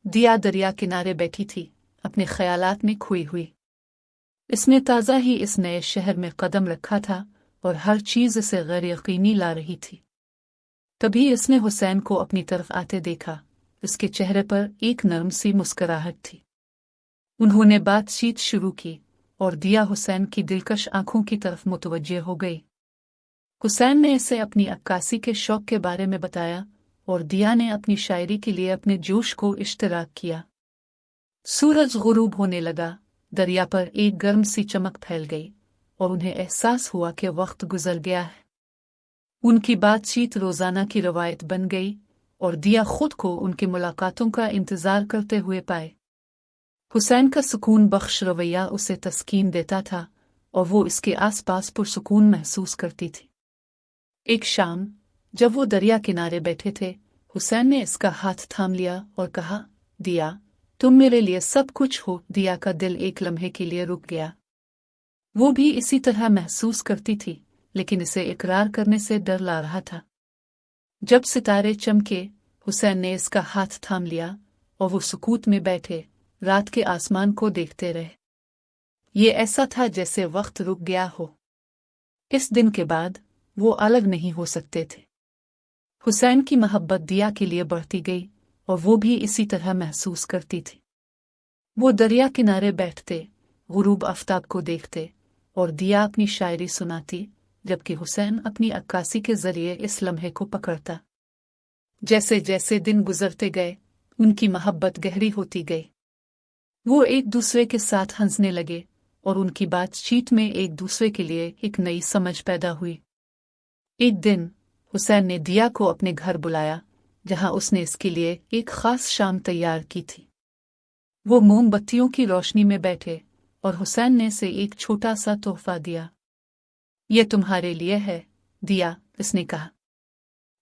दिया दरिया किनारे बैठी थी, अपने ख्यालात में खोई हुई। इसने ताज़ा ही इस नए शहर में कदम रखा था और हर चीज़ इसे गैर यकीनी ला रही थी। तभी इसने हुसैन को अपनी तरफ आते देखा। उसके चेहरे पर एक नरम सी मुस्कुराहट थी। उन्होंने बातचीत शुरू की और दिया हुसैन की दिलकश आंखों की तरफ मुतवज्जे हो गई। हुसैन ने इसे अपनी अक्कासी के शौक के बारे में बताया और दिया ने अपनी शायरी के लिए अपने जोश को इश्तराक किया। सूरज गुरूब होने लगा, दरिया पर एक गर्म सी चमक फैल गई और उन्हें एहसास हुआ कि वक्त गुजर गया है। उनकी बातचीत रोजाना की रवायत बन गई और दिया खुद को उनकी मुलाकातों का इंतजार करते हुए पाए। हुसैन का सुकून बख्श रवैया उसे तस्कीन देता था और वो इसके आसपास पुरसुकून महसूस करती थी। एक शाम जब वो दरिया किनारे बैठे थे, हुसैन ने इसका हाथ थाम लिया और कहा, दिया, तुम मेरे लिए सब कुछ हो। दिया का दिल एक लम्हे के लिए रुक गया। वो भी इसी तरह महसूस करती थी, लेकिन इसे इकरार करने से डर ला रहा था। जब सितारे चमके, हुसैन ने इसका हाथ थाम लिया और वो सुकूत में बैठे रात के आसमान को देखते रहे। ये ऐसा था जैसे वक्त रुक गया हो। इस दिन के बाद वो अलग नहीं हो सकते थे। हुसैन की मोहब्बत दिया के लिए बढ़ती गई और वो भी इसी तरह महसूस करती थी। वो दरिया किनारे बैठते, गुरूब आफताब को देखते और दिया अपनी शायरी सुनाती, जबकि हुसैन अपनी अक्कासी के जरिए इस लम्हे को पकड़ता। जैसे जैसे दिन गुजरते गए, उनकी मोहब्बत गहरी होती गई। वो एक दूसरे के साथ हंसने लगे और उनकी बातचीत में एक दूसरे के लिए एक नई समझ पैदा हुई। एक दिन हुसैन ने दिया को अपने घर बुलाया, जहां उसने इसके लिए एक खास शाम तैयार की थी। वो मोमबत्तियों की रोशनी में बैठे और हुसैन ने इसे एक छोटा सा तोहफा दिया। ये तुम्हारे लिए है, दिया, इसने कहा।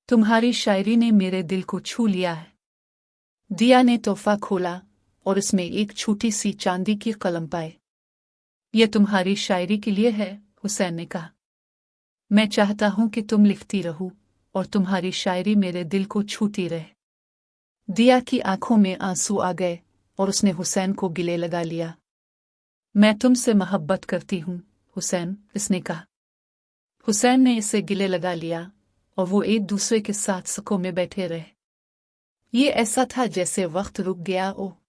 तुम्हारी शायरी ने मेरे दिल को छू लिया है। दिया ने तोहफा खोला और इसमें एक छोटी सी चांदी की कलम पाई। यह तुम्हारी शायरी के लिए है, हुसैन ने कहा। मैं चाहता हूं कि तुम लिखती रहो और तुम्हारी शायरी मेरे दिल को छूती रहे। दिया की आंखों में आंसू आ गए और उसने हुसैन को गले लगा लिया। मैं तुमसे मोहब्बत करती हूं, हुसैन, इसने कहा। हुसैन ने इसे गले लगा लिया और वो एक दूसरे के साथ सुकून में बैठे रहे। ये ऐसा था जैसे वक्त रुक गया हो।